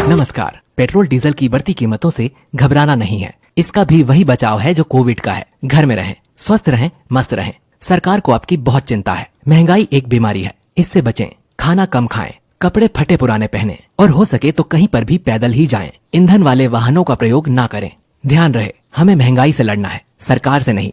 नमस्कार। Petrol diesel की बढ़ती कीमतों से घबराना नहीं है। इसका भी वही बचाव है जो कोविड का है। घर में रहें, स्वस्थ रहें, मस्त रहें। सरकार को आपकी बहुत चिंता है। महंगाई एक बीमारी है, इससे बचें। खाना कम खाएं, कपड़े फटे पुराने पहने और हो सके तो कहीं पर भी पैदल ही जाएं। ईंधन वाले वाहनों का प्रयोग ना करें। ध्यान रहे, हमें महंगाई से लड़ना है, सरकार से नहीं।